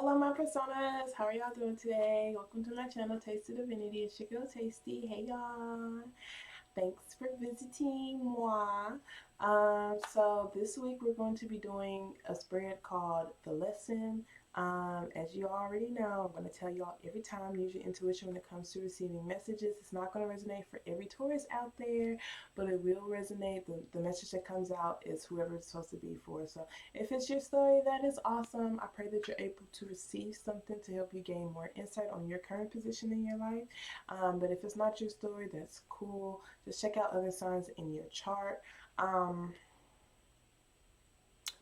Hello, my personas. How are y'all doing today? Welcome to my channel, Taste of Divinity. It's your girl, Tasty. Hey, y'all. Thanks for visiting moi. So this week we're going to be doing a spread called The Lesson. As you already know, I'm going to tell y'all every time, use your intuition when it comes to receiving messages. It's not going to resonate for every Taurus out there, but it will resonate. The message that comes out is whoever it's supposed to be for. So if it's your story, that is awesome. I pray that you're able to receive something to help you gain more insight on your current position in your life. But if it's not your story, that's cool. Just check out other signs in your chart.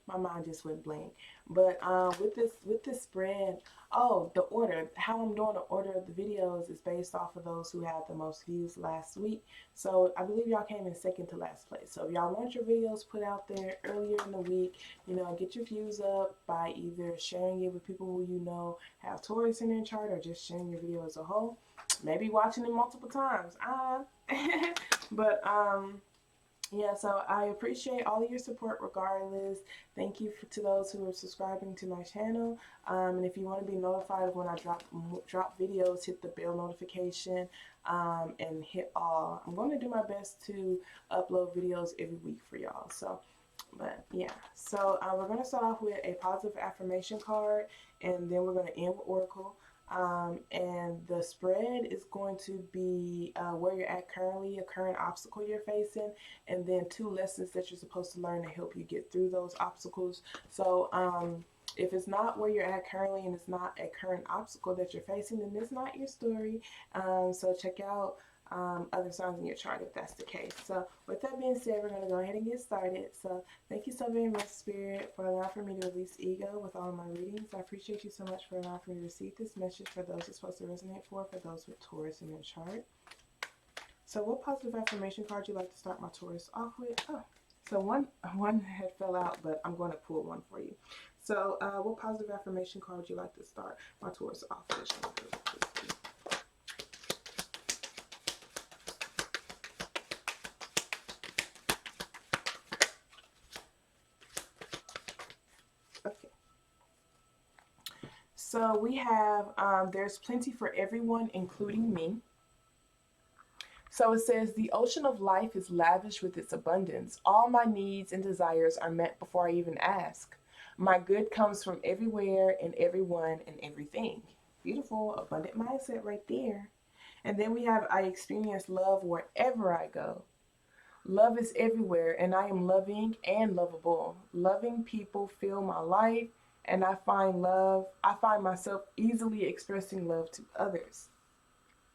My mind just went blank. But with this spread, oh, the order, how I'm doing the order of the videos is based off of those who had the most views last week. So I believe y'all came in second to last place. So if y'all want your videos put out there earlier in the week, get your views up by either sharing it with people who you know have Taurus in their chart, or just sharing your video as a whole. Maybe watching it multiple times. But yeah, so I appreciate all of your support regardless. Thank you to those who are subscribing to my channel. And if you want to be notified of when I drop videos, hit the bell notification and hit all. I'm going to do my best to upload videos every week for y'all. So, but yeah. So we're going to start off with a positive affirmation card, and then we're going to end with Oracle. And the spread is going to be where you're at currently, a current obstacle you're facing, and then 2 lessons that you're supposed to learn to help you get through those obstacles. So if it's not where you're at currently and it's not a current obstacle that you're facing, then it's not your story. So check out other signs in your chart if that's the case. So with that being said, we're going to go ahead and get started. So thank you so very much, Spirit, for allowing for me to release ego with all of my readings. I appreciate you so much for allowing for me to receive this message for those it's supposed to resonate for those with Taurus in their chart. So what positive affirmation card you like to start my Taurus off with? Oh, so one had fell out, but I'm going to pull one for you. So what positive affirmation card would you like to start my Taurus off with? Okay. So we have, there's plenty for everyone, including me. So it says, the ocean of life is lavish with its abundance. All my needs and desires are met before I even ask. My good comes from everywhere and everyone and everything. Beautiful, abundant mindset right there. And then we have, I experience love wherever I go. Love is everywhere, and I am loving and lovable. Loving people fill my life, and I find myself easily expressing love to others.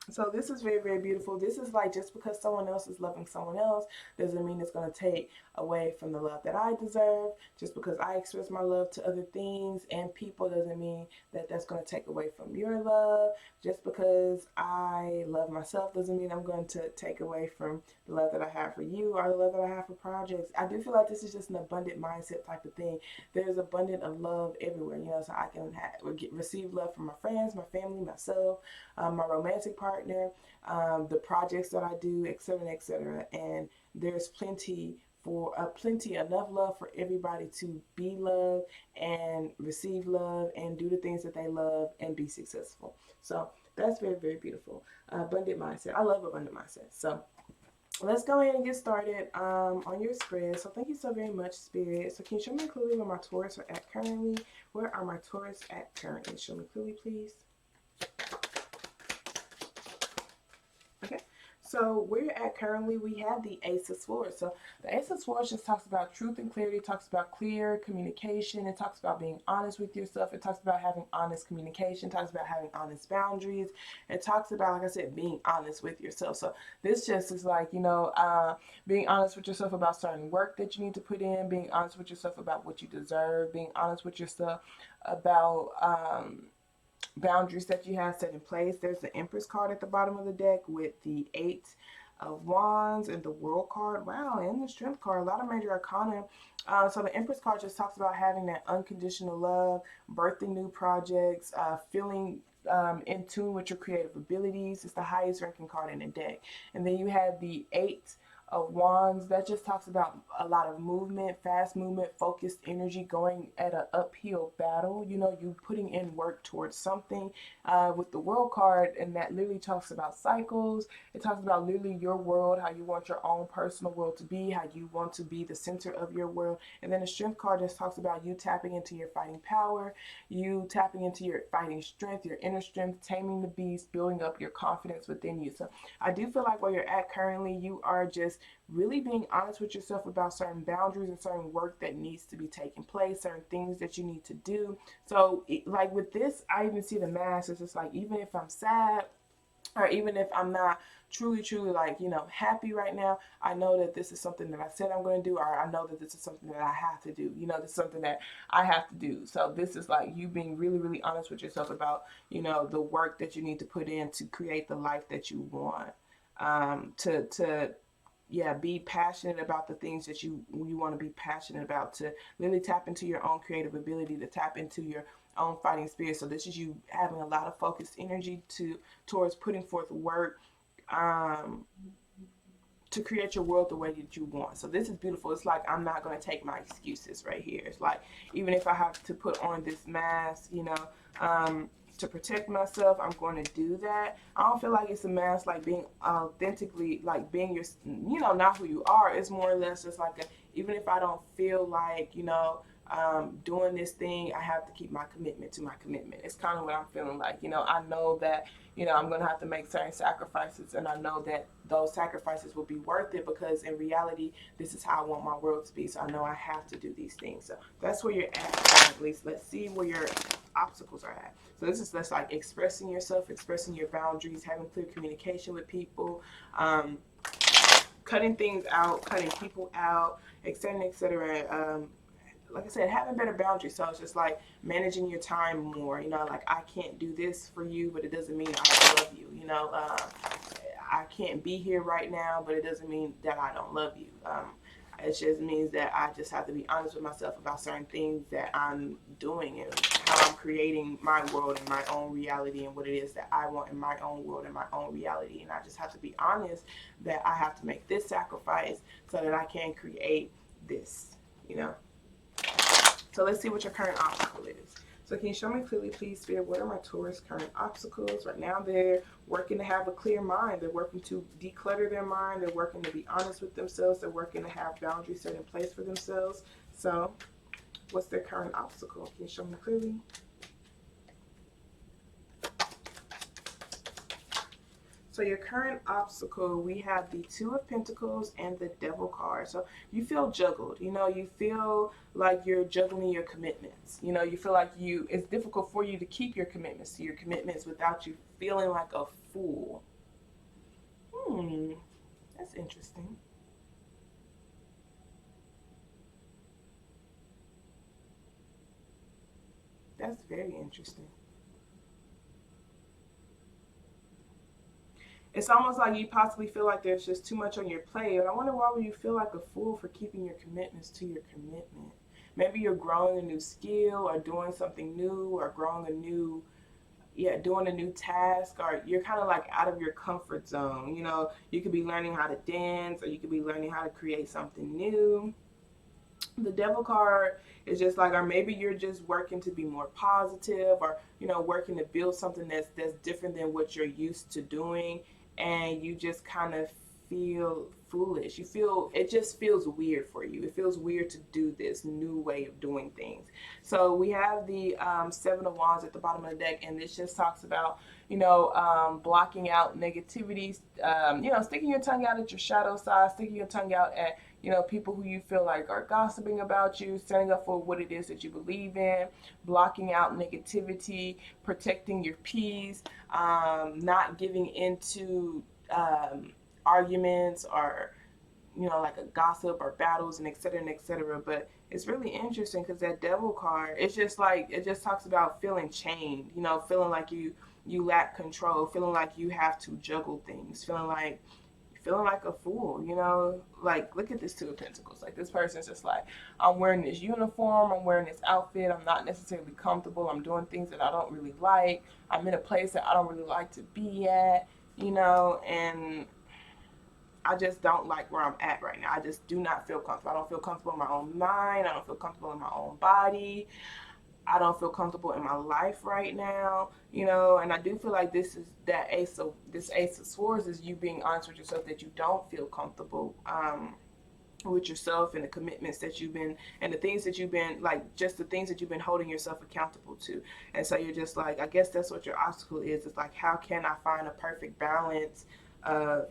So this is very, very beautiful. This is like, just because someone else is loving someone else doesn't mean it's going to take away from the love that I deserve. Just because I express my love to other things and people doesn't mean that that's going to take away from your love. Just because I love myself doesn't mean I'm going to take away from the love that I have for you or the love that I have for projects. I do feel like this is just an abundant mindset type of thing. There's abundant of love everywhere, so I can receive love from my friends, my family, myself, my romantic partner, the projects that I do, etc., etc. And there's plenty enough love for everybody to be loved and receive love and do the things that they love and be successful. So that's very, very beautiful. Abundant mindset. I love abundant mindset. So let's go ahead and get started on your spread. So thank you so very much, Spirit. So can you show me clearly where my Taurus are at currently? Where are my Taurus at currently? Show me clearly, please. Okay, so where you're at currently, we have the Ace of Swords. So the Ace of Swords just talks about truth and clarity. It talks about clear communication. It talks about being honest with yourself. It talks about having honest communication. It talks about having honest boundaries. It talks about, like I said, being honest with yourself. So this just is like, being honest with yourself about certain work that you need to put in, being honest with yourself about what you deserve, being honest with yourself about boundaries that you have set in place. There's the Empress card at the bottom of the deck with the 8 of Wands and the World card. Wow, and the Strength card. A lot of major arcana. So the Empress card just talks about having that unconditional love, birthing new projects, feeling in tune with your creative abilities. It's the highest ranking card in the deck. And then you have the 8 of Wands, that just talks about a lot of movement, fast movement, focused energy, going at an uphill battle. You know, you putting in work towards something. With the World card, and that literally talks about cycles. It talks about literally your world, how you want your own personal world to be, how you want to be the center of your world. And then the Strength card just talks about you tapping into your fighting power, you tapping into your fighting strength, your inner strength, taming the beast, building up your confidence within you. So I do feel like where you're at currently, you are just really being honest with yourself about certain boundaries and certain work that needs to be taking place, certain things that you need to do. So, like with this, I even see the mask. It's just like, even if I'm sad, or even if I'm not truly like, you know, happy right now, I know that this is something that I said I'm going to do, or I know that this is something that I have to do. You know, this is something that I have to do. So this is like you being really honest with yourself about, you know, the work that you need to put in to create the life that you want. To yeah, be passionate about the things that you want to be passionate about, to really tap into your own creative ability, to tap into your own fighting spirit. So this is you having a lot of focused energy towards putting forth work, um, to create your world the way that you want. So this is beautiful. It's like, I'm not going to take my excuses right here. It's like, even if I have to put on this mask, you know, to protect myself, I'm going to do that. I don't feel like it's a mask like being authentically, like being your, you know, not who you are. It's more or less just like even if I don't feel like, you know, doing this thing, I have to keep my commitment to my commitment. It's kind of what I'm feeling like. You know, I know that, you know, I'm going to have to make certain sacrifices, and I know that those sacrifices will be worth it, because in reality, this is how I want my world to be. So I know I have to do these things. So that's where you're at least. Let's see where your obstacles are at. So this is just like expressing yourself, expressing your boundaries, having clear communication with people, cutting things out, cutting people out, etc., etc. Like I said, having better boundaries. So it's just like managing your time more. You know, like, I can't do this for you, but it doesn't mean I don't love you. You know, I can't be here right now, but it doesn't mean that I don't love you. It just means that I just have to be honest with myself about certain things that I'm doing, and how I'm creating my world and my own reality, and what it is that I want in my own world and my own reality. And I just have to be honest that I have to make this sacrifice so that I can create this, you know. So let's see what your current obstacle is. So can you show me clearly, please, Spirit, what are my Taurus current obstacles? Right now, they're working to have a clear mind. They're working to declutter their mind. They're working to be honest with themselves. They're working to have boundaries set in place for themselves. So what's their current obstacle? Can you show me clearly? So your current obstacle, we have the Two of Pentacles and the Devil card. So you feel juggled. You know, you feel like you're juggling your commitments. You know, you feel like it's difficult for you to keep your commitments to your commitments without you feeling like a fool. That's interesting. That's very interesting. It's almost like you possibly feel like there's just too much on your plate. And I wonder, why would you feel like a fool for keeping your commitments to your commitment? Maybe you're growing a new skill, or doing something new, or growing a new, yeah, doing a new task, or you're kind of like out of your comfort zone. You know, you could be learning how to dance, or you could be learning how to create something new. The Devil card is just like, or maybe you're just working to be more positive, or, you know, working to build something that's different than what you're used to doing, and you just kind of feel foolish. You feel, it just feels weird for you. It feels weird to do this new way of doing things. So we have the Seven of Wands at the bottom of the deck, and this just talks about, you know, blocking out negativity, you know, sticking your tongue out at your shadow side, sticking your tongue out at, you know, people who you feel like are gossiping about you, standing up for what it is that you believe in, blocking out negativity, protecting your peace, not giving into arguments, or, you know, like a gossip or battles, and etc. and etc. But it's really interesting because that Devil card, it's just like, it just talks about feeling chained, you know, feeling like you lack control, feeling like you have to juggle things, feeling like a fool, you know. Like, look at this Two of Pentacles. Like, this person's just like, I'm wearing this uniform, I'm wearing this outfit, I'm not necessarily comfortable, I'm doing things that I don't really like, I'm in a place that I don't really like to be at, you know. And I just don't like where I'm at right now. I just do not feel comfortable. I don't feel comfortable in my own mind. I don't feel comfortable in my own body. I don't feel comfortable in my life right now, you know, and I do feel like this Ace of Swords is you being honest with yourself that you don't feel comfortable with yourself and the commitments that you've been and the things that you've been like just the things that you've been holding yourself accountable to. And so you're just like, I guess that's what your obstacle is. It's like, how can I find a perfect balance of,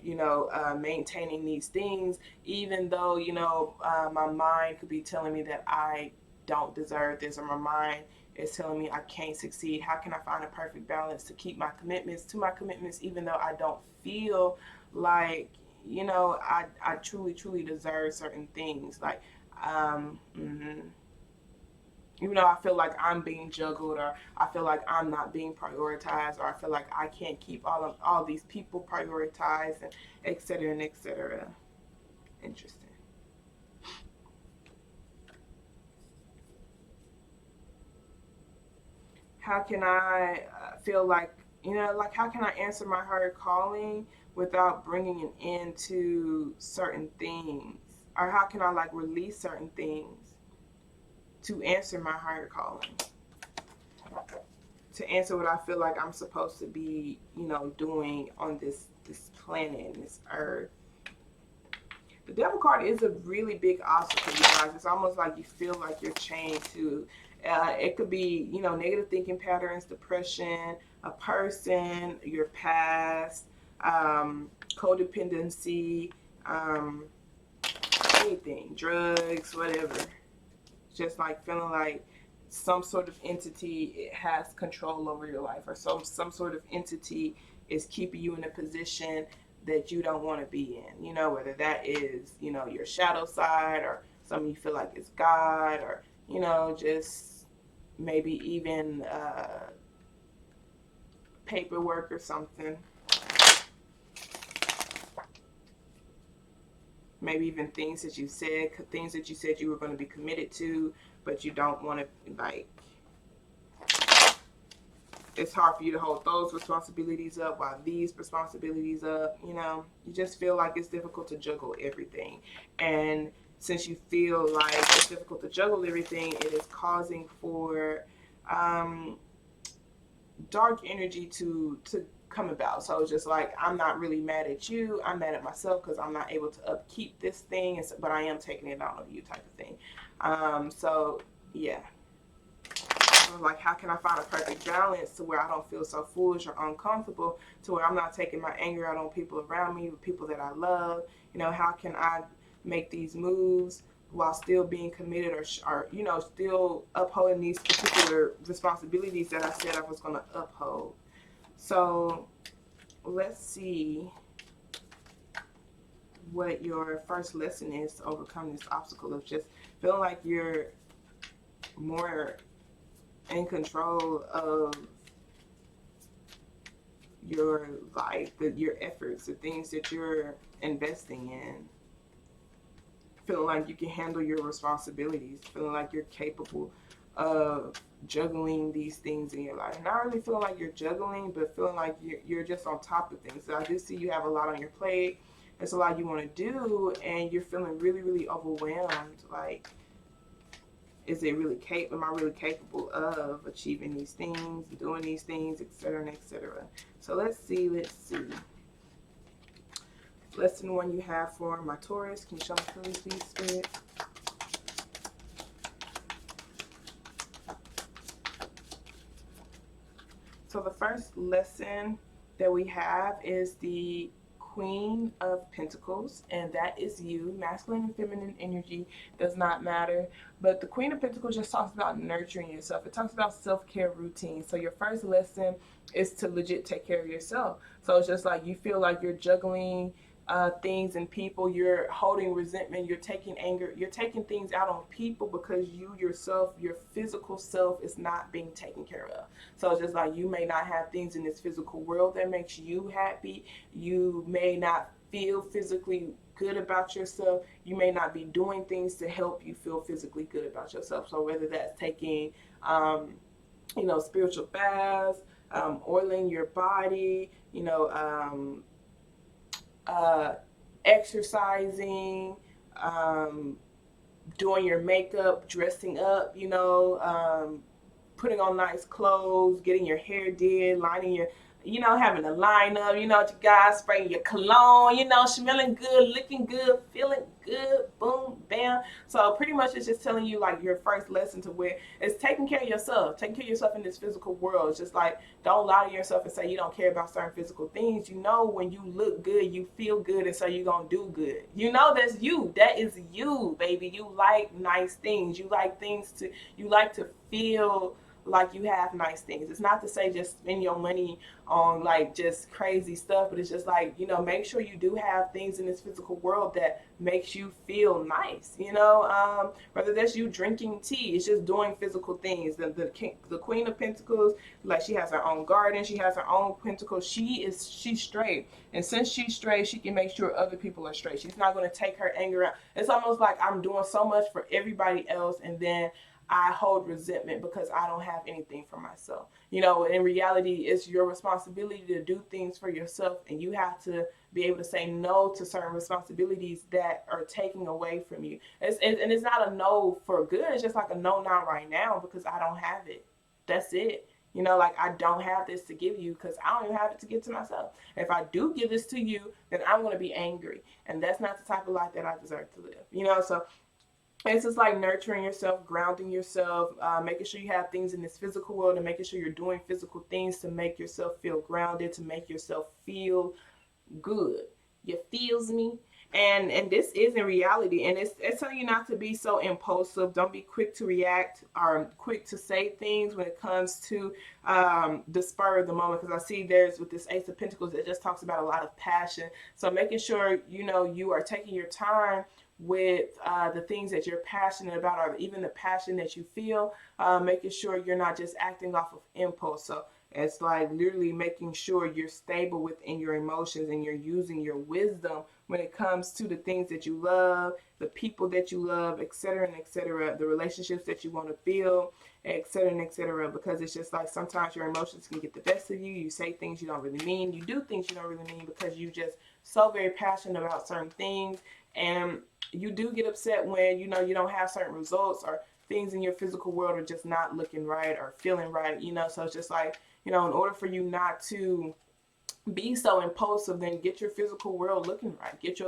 maintaining these things, even though, my mind could be telling me that I don't deserve this, or my mind is telling me I can't succeed. How can I find a perfect balance to keep my commitments to my commitments, even though I don't feel like, I truly, truly deserve certain things. Like, even though I feel like I'm being juggled, or I feel like I'm not being prioritized, or I feel like I can't keep all these people prioritized, and et cetera and et cetera. Interesting. How can I feel like, like how can I answer my higher calling without bringing an end to certain things? Or how can I like release certain things to answer my higher calling? To answer what I feel like I'm supposed to be, doing on this planet and this earth. The devil card is a really big obstacle, you guys. It's almost like you feel like you're chained to. It could be, negative thinking patterns, depression, a person, your past, codependency, um, anything, drugs, whatever. Just like feeling like some sort of entity has control over your life, or some sort of entity is keeping you in a position that you don't want to be in, whether that is, your shadow side, or something you feel like it's God, or, just maybe even paperwork or something. Maybe even things that you said you were going to be committed to, but you don't want to, like, it's hard for you to hold those responsibilities up while these responsibilities up, you just feel like it's difficult to juggle everything. And since you feel like it's difficult to juggle everything, it is causing for um, dark energy to come about. So it's just like, I'm not really mad at you, I'm mad at myself because I'm not able to upkeep this thing, but I am taking it out of you, type of thing. So yeah, like, how can I find a perfect balance to where I don't feel so foolish or uncomfortable, to where I'm not taking my anger out on people around me, people that I love. How can I make these moves while still being committed, or still upholding these particular responsibilities that I said I was going to uphold. So let's see what your first lesson is to overcome this obstacle of just feeling like you're more in control of your life, your efforts, the things that you're investing in. Feeling like you can handle your responsibilities, feeling like you're capable of juggling these things in your life. Not really feeling like you're juggling, but feeling like you're just on top of things. So I do see you have a lot on your plate. There's a lot you want to do, and you're feeling really, really overwhelmed. Like, am I really capable of achieving these things, doing these things, etc. and etc. So let's see. Lesson one you have for my Taurus. Can you show me, please, Spirit? So the first lesson that we have is the Queen of Pentacles, and that is you. Masculine and feminine energy does not matter, but the Queen of Pentacles just talks about nurturing yourself. It talks about self-care routine. So your first lesson is to legit take care of yourself. So it's just like you feel like you're juggling things and people, you're holding resentment, you're taking anger, you're taking things out on people because you yourself, your physical self, is not being taken care of. So it's just like you may not have things in this physical world that makes you happy. You may not feel physically good about yourself. You may not be doing things to help you feel physically good about yourself. So whether that's taking, spiritual baths, oiling your body, uh, exercising, um, doing your makeup, dressing up, putting on nice clothes, getting your hair did, lining your, having a lineup, your guys spraying your cologne, smelling good, looking good, feeling good, boom, bam. So pretty much it's just telling you like your first lesson to where it's taking care of yourself, taking care of yourself in this physical world. It's just like don't lie to yourself and say you don't care about certain physical things. When you look good, you feel good, and so you're gonna do good. That's you. That is you, baby. You like nice things. You like to feel like you have nice things. It's not to say just spend your money on like just crazy stuff, but it's just like, make sure you do have things in this physical world that makes you feel nice, whether that's you drinking tea, it's just doing physical things. The Queen of Pentacles, like she has her own garden, she has her own pentacles. She's straight. And since she's straight, she can make sure other people are straight. She's not going to take her anger out. It's almost like I'm doing so much for everybody else, and then I hold resentment because I don't have anything for myself. In reality, it's your responsibility to do things for yourself, and you have to be able to say no to certain responsibilities that are taking away from you. And it's not a no for good. It's just like a no, not right now, because I don't have it. That's it. Like I don't have this to give you because I don't even have it to give to myself. If I do give this to you, then I'm going to be angry. And that's not the type of life that I deserve to live. So it's just like nurturing yourself, grounding yourself, making sure you have things in this physical world, and making sure you're doing physical things to make yourself feel grounded, to make yourself feel good. You feels me? And this is in reality, and it's telling you not to be so impulsive. Don't be quick to react or quick to say things when it comes to the spur of the moment, because I see there's with this Ace of Pentacles, it just talks about a lot of passion. So making sure you are taking your time with the things that you're passionate about, or even the passion that you feel, making sure you're not just acting off of impulse. So it's like literally making sure you're stable within your emotions, and you're using your wisdom when it comes to the things that you love, the people that you love, etc., and etc., the relationships that you want to feel, etc., and etc. Because it's just like sometimes your emotions can get the best of you. You say things you don't really mean. You do things you don't really mean because you just so very passionate about certain things, and you do get upset when you don't have certain results, or things in your physical world are just not looking right or feeling right. So it's just like, in order for you not to be so impulsive, then get your physical world looking right. Get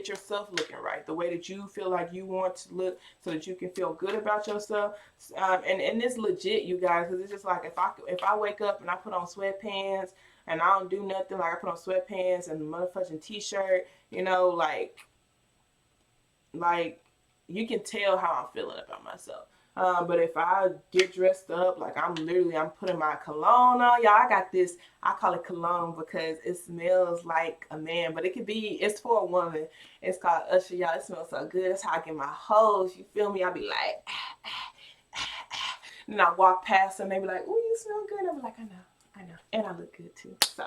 yourself looking right, the way that you feel like you want to look, so that you can feel good about yourself. And it's legit, you guys, because it's just like if I wake up and I put on sweatpants and I don't do nothing, like I put on sweatpants and a motherfucking t-shirt, like you can tell how I'm feeling about myself. But if I get dressed up, like I'm putting my cologne on, y'all. I got this, I call it cologne because it smells like a man, but it's for a woman. It's called Usher, y'all. It smells so good. That's how I get my hoes. You feel me? I be like, and then I walk past them, they be like, "Oh, you smell good." I be like, I know, and I look good too. So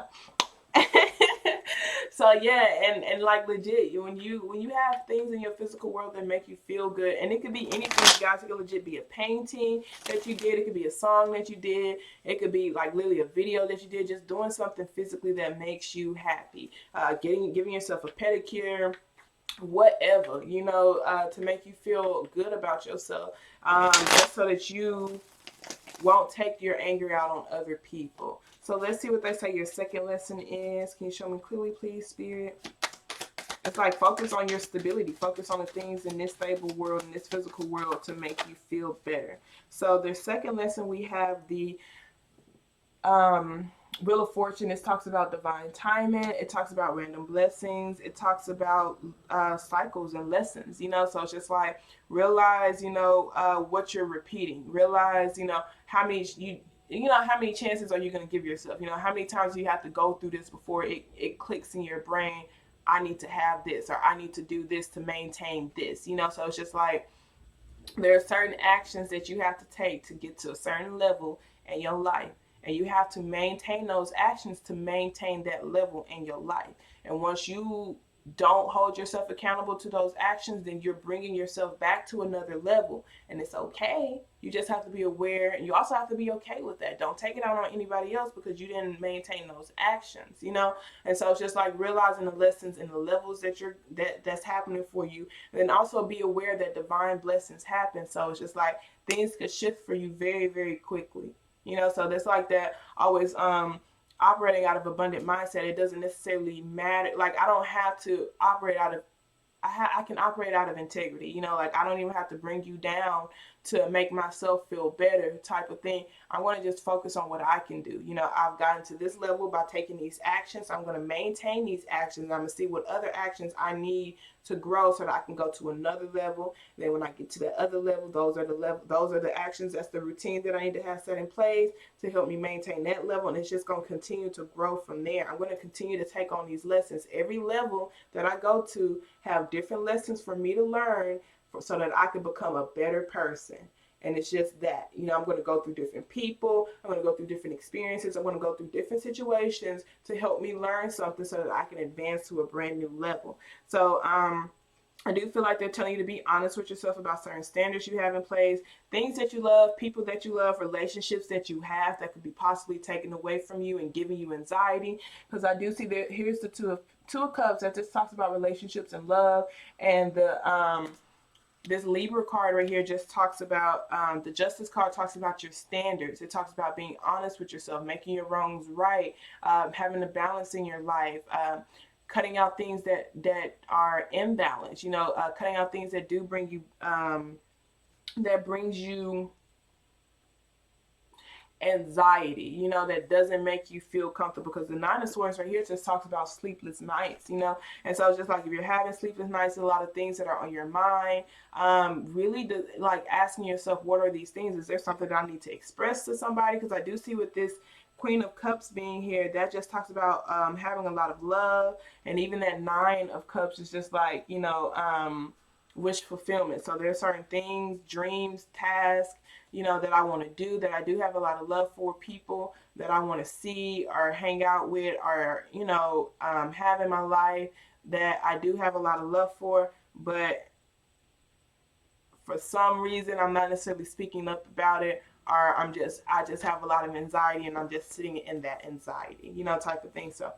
so yeah, and like legit, when you have things in your physical world that make you feel good, and it could be anything, guys. It could legit be a painting that you did, it could be a song that you did, it could be like literally a video that you did, just doing something physically that makes you happy, giving yourself a pedicure, whatever, to make you feel good about yourself, just so that you won't take your anger out on other people. So let's see what they say your second lesson is. Can you show me clearly, please, Spirit? It's like focus on your stability. Focus on the things in this stable world, in this physical world, to make you feel better. So the second lesson, we have the Wheel of Fortune. It talks about divine timing. It talks about random blessings. It talks about cycles and lessons, so it's just like realize, what you're repeating. Realize, how many how many chances are you going to give yourself? How many times do you have to go through this before it clicks in your brain? I need to have this, or I need to do this to maintain this, so it's just like there are certain actions that you have to take to get to a certain level in your life, and you have to maintain those actions to maintain that level in your life. And once you don't hold yourself accountable to those actions, then you're bringing yourself back to another level. And it's okay. You just have to be aware, and you also have to be okay with that. Don't take it out on anybody else because you didn't maintain those actions, you know? And so it's just like realizing the lessons and the levels that's happening for you. And also be aware that divine blessings happen. So it's just like things could shift for you very, very quickly. You know, so that's like that always operating out of abundant mindset. It doesn't necessarily matter. Like I don't have to operate out of I can operate out of integrity. You know, like I don't even have to bring you down to make myself feel better type of thing. I want to just focus on what I can do. You know, I've gotten to this level by taking these actions. I'm going to maintain these actions. I'm going to see what other actions I need to grow so that I can go to another level. Then when I get to that other level, those are the actions, that's the routine that I need to have set in place to help me maintain that level. And it's just going to continue to grow from there. I'm going to continue to take on these lessons. Every level that I go to have different lessons for me to learn so that I can become a better person. And it's just that, you know, I'm going to go through different people. I'm going to go through different experiences. I'm going to go through different situations to help me learn something so that I can advance to a brand new level. So, I do feel like they're telling you to be honest with yourself about certain standards you have in place, things that you love, people that you love, relationships that you have that could be possibly taken away from you and giving you anxiety. Because I do see that here's the two of cups that just talks about relationships and love, and the this Libra card right here just talks about, the Justice card talks about your standards. It talks about being honest with yourself, making your wrongs right, having a balance in your life, cutting out things that are imbalanced, you know, cutting out things that do bring you, that brings you anxiety, you know, that doesn't make you feel comfortable. Because the Nine of Swords right here just talks about sleepless nights, you know. And so it's just like if you're having sleepless nights, a lot of things that are on your mind, really like asking yourself, what are these things? Is there something that I need to express to somebody? Because I do see with this Queen of Cups being here, that just talks about having a lot of love. And even that Nine of Cups is just like, you know, wish fulfillment. So there are certain things, dreams, tasks, you know, that I want to do, that I do have a lot of love for, people that I want to see or hang out with or, you know, have in my life that I do have a lot of love for, but for some reason I'm not necessarily speaking up about it, or I just have a lot of anxiety and I'm just sitting in that anxiety, you know, type of thing. So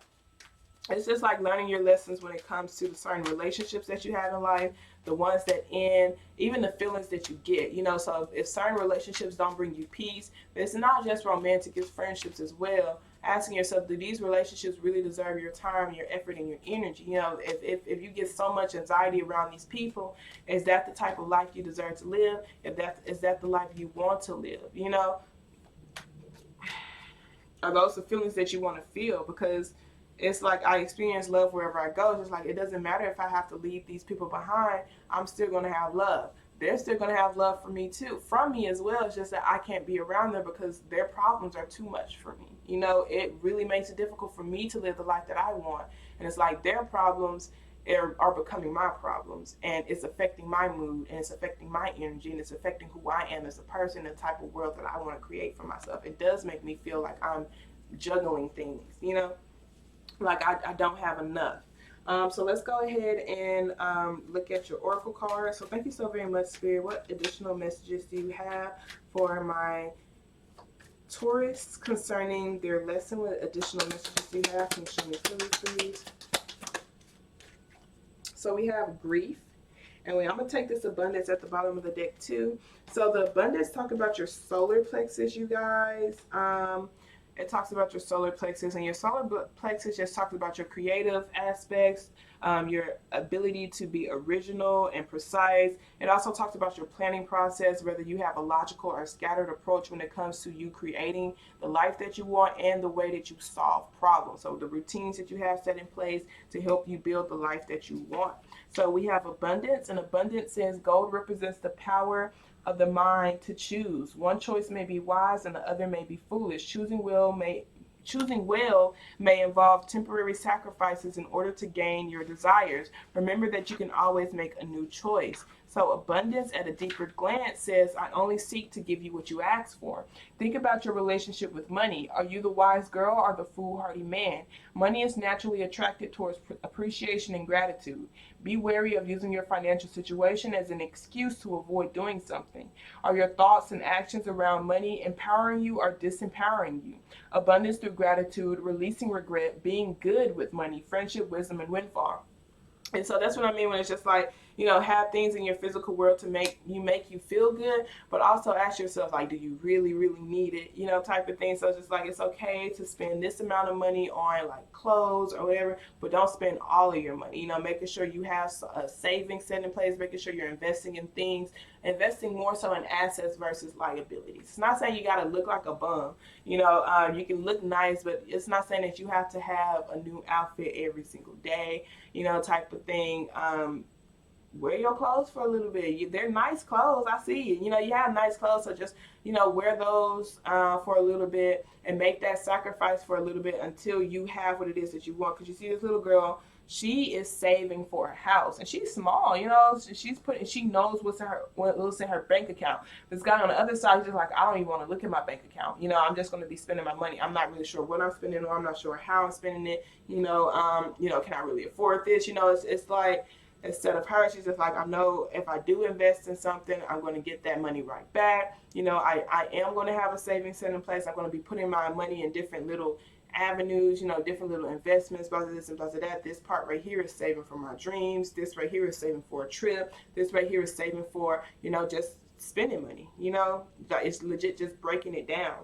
it's just like learning your lessons when it comes to the certain relationships that you have in life, the ones that end, even the feelings that you get, you know. So if certain relationships don't bring you peace, but it's not just romantic, it's friendships as well. Asking yourself, do these relationships really deserve your time, your effort, and your energy? You know, if you get so much anxiety around these people, is that the type of life you deserve to live? Is that the life you want to live? You know, are those the feelings that you want to feel? Because it's like I experience love wherever I go. It's just like it doesn't matter if I have to leave these people behind, I'm still going to have love. They're still going to have love for me too, from me as well. It's just that I can't be around them because their problems are too much for me. You know, it really makes it difficult for me to live the life that I want. And it's like their problems are becoming my problems, and it's affecting my mood, and it's affecting my energy, and it's affecting who I am as a person, the type of world that I want to create for myself. It does make me feel like I'm juggling things, you know, like I don't have enough. So let's go ahead and look at your oracle card. So thank you so very much, Spirit. What additional messages do you have for my Taurus concerning their lesson? What additional messages do you have? Can you show me please? So we have grief. And I'm going to take this abundance at the bottom of the deck too. So the abundance talk about your solar plexus, you guys. It talks about your solar plexus, and your solar plexus just talks about your creative aspects, your ability to be original and precise. It also talks about your planning process, whether you have a logical or scattered approach when it comes to you creating the life that you want and the way that you solve problems. So the routines that you have set in place to help you build the life that you want. So we have abundance, and abundance says gold represents the power of the mind to choose. One choice may be wise and the other may be foolish. Choosing well may involve temporary sacrifices in order to gain your desires. Remember that you can always make a new choice. So abundance at a deeper glance says, I only seek to give you what you ask for. Think about your relationship with money. Are you the wise girl or the foolhardy man? Money is naturally attracted towards appreciation and gratitude. Be wary of using your financial situation as an excuse to avoid doing something. Are your thoughts and actions around money empowering you or disempowering you? Abundance through gratitude, releasing regret, being good with money, friendship, wisdom, and windfall. And so that's what I mean when it's just like, have things in your physical world to make you feel good, but also ask yourself, like, do you really, really need it? Type of thing. So it's just like, it's okay to spend this amount of money on like clothes or whatever, but don't spend all of your money. Making sure you have a savings set in place, making sure you're investing in things, investing more so in assets versus liabilities. It's not saying you got to look like a bum. You can look nice, but it's not saying that you have to have a new outfit every single day, type of thing. Wear your clothes for a little bit. They're nice clothes. I see you. You have nice clothes, so just wear those for a little bit and make that sacrifice for a little bit until you have what it is that you want. Because you see this little girl, she is saving for a house, and she's small. She knows what's in her bank account. This guy on the other side is just like, I don't even want to look at my bank account. I'm just going to be spending my money. I'm not really sure what I'm spending on. I'm not sure how I'm spending it. Can I really afford this? It's like, instead of her, she's just like, I know if I do invest in something, I'm going to get that money right back. I am going to have a savings set in place. I'm going to be putting my money in different little avenues, different little investments, blah, blah, this and blah, blah, that. This part right here is saving for my dreams. This right here is saving for a trip. This right here is saving for, just spending money. It's legit just breaking it down.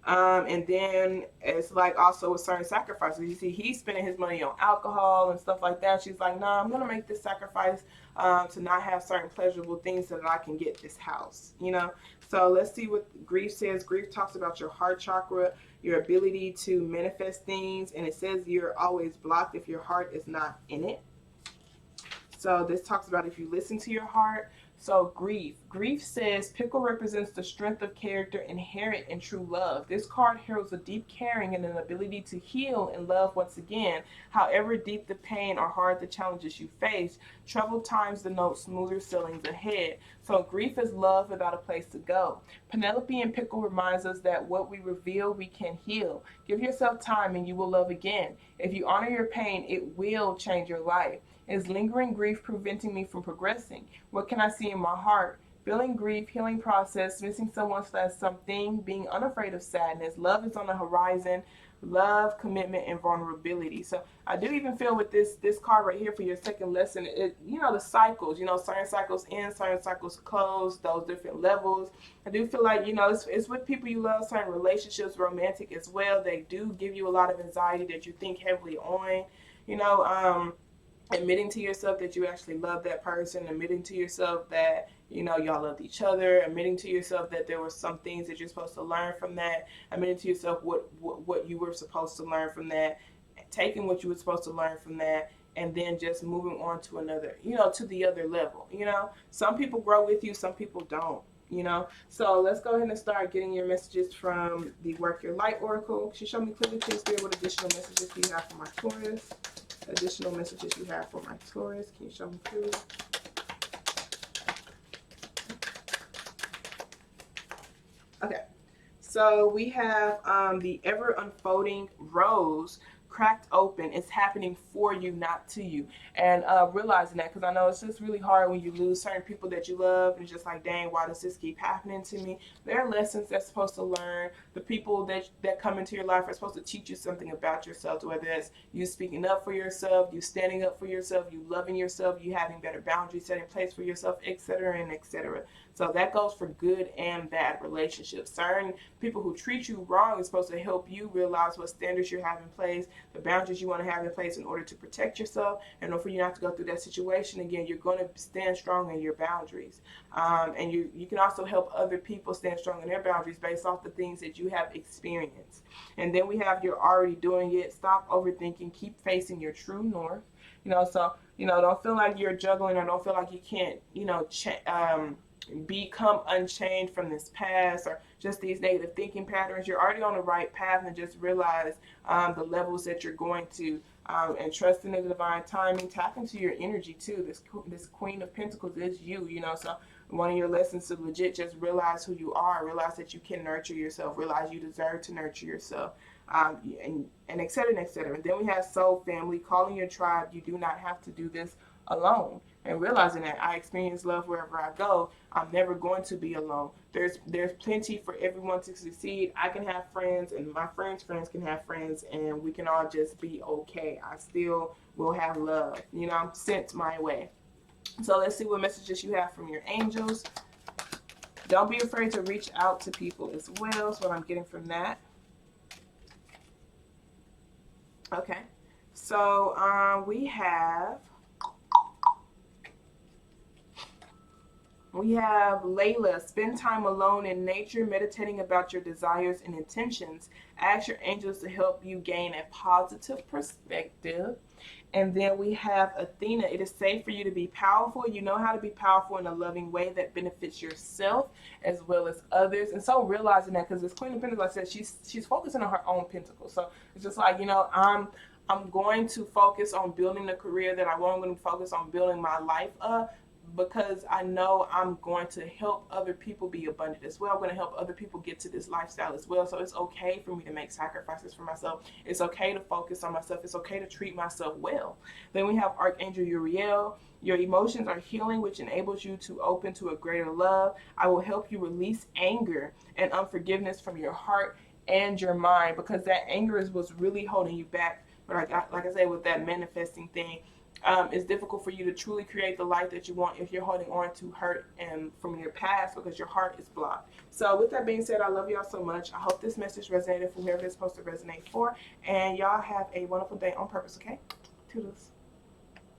And then it's like also with certain sacrifices. You see, he's spending his money on alcohol and stuff like that. She's like, nah, I'm going to make this sacrifice to not have certain pleasurable things so that I can get this house, So let's see what grief says. Grief talks about your heart chakra, your ability to manifest things. And it says you're always blocked if your heart is not in it. So this talks about if you listen to your heart. So grief says pickle represents the strength of character inherent in true love. This card heralds a deep caring and an ability to heal and love once again. However deep the pain or hard the challenges you face, troubled times denote smoother sailings ahead. So grief is love without a place to go. Penelope and pickle reminds us that what we reveal, we can heal. Give yourself time and you will love again. If you honor your pain, it will change your life. Is lingering grief preventing me from progressing? What can I see in my heart? Feeling grief, healing process, missing someone/something, being unafraid of sadness. Love is on the horizon. Love, commitment, and vulnerability. So I do even feel with this card right here for your second lesson, the cycles, certain cycles end, certain cycles close, those different levels. I do feel like, it's with people you love, certain relationships, romantic as well. They do give you a lot of anxiety that you think heavily on, admitting to yourself that you actually love that person, admitting to yourself that y'all loved each other, admitting to yourself that there were some things that you're supposed to learn from that, admitting to yourself what you were supposed to learn from that, taking what you were supposed to learn from that, and then just moving on to another, to the other level. Some people grow with you, some people don't. So let's go ahead and start getting your messages from the Work Your Light Oracle. Can you show me clearly, please, be what additional messages you have for my Taurus? Additional messages you have for my Taurus. Can you show me clearly? Okay, so we have the ever unfolding rose cracked open. It's happening for you, not to you. And realizing that, because I know it's just really hard when you lose certain people that you love, and it's just like, dang, why does this keep happening to me? There are lessons that's supposed to learn. The people that come into your life are supposed to teach you something about yourself, whether it's you speaking up for yourself, you standing up for yourself, you loving yourself, you having better boundaries set in place for yourself, etc. and etc. So that goes for good and bad relationships. Certain people who treat you wrong is supposed to help you realize what standards you have in place, the boundaries you want to have in place in order to protect yourself, and for you not to go through that situation again. You're going to stand strong in your boundaries. And you can also help other people stand strong in their boundaries based off the things that you have experienced. And then we have you're already doing it. Stop overthinking. Keep facing your true north. Don't feel like you're juggling, or don't feel like you can't, become unchained from this past or just these negative thinking patterns. You're already on the right path, and just realize the levels that you're going to and trust in the divine timing. Tap into your energy too. This Queen of Pentacles is you, you know. So one of your lessons to legit just realize who you are, realize that you can nurture yourself, realize you deserve to nurture yourself, and et cetera, and et cetera. And then we have soul family, calling your tribe. You do not have to do this alone. And realizing that I experience love wherever I go, I'm never going to be alone. There's plenty for everyone to succeed. I can have friends, and my friends' friends can have friends, and we can all just be okay. I still will have love, you know, sent my way. So let's see what messages you have from your angels. Don't be afraid to reach out to people as well. Is what I'm getting from that. Okay. So we have Layla. Spend time alone in nature, meditating about your desires and intentions. Ask your angels to help you gain a positive perspective. And then we have Athena. It is safe for you to be powerful. You know how to be powerful in a loving way that benefits yourself as well as others. And so realizing that, because this Queen of Pentacles, like I said, she's focusing on her own pentacles. So it's just like, you know, I'm going to focus on building the career that I want. I'm going to focus on building my life up, because I know I'm going to help other people be abundant as well. I'm going to help other people get to this lifestyle as well. So it's okay for me to make sacrifices for myself. It's okay to focus on myself. It's okay to treat myself well. Then we have Archangel Uriel. Your emotions are healing, which enables you to open to a greater love. I will help you release anger and unforgiveness from your heart and your mind, because that anger is what's really holding you back. But like I said, with that manifesting thing, it's difficult for you to truly create the life that you want if you're holding on to hurt and from your past, because your heart is blocked. So with that being said, I love y'all so much. I hope this message resonated for whoever it's supposed to resonate for. And y'all have a wonderful day on purpose, okay? Toodles.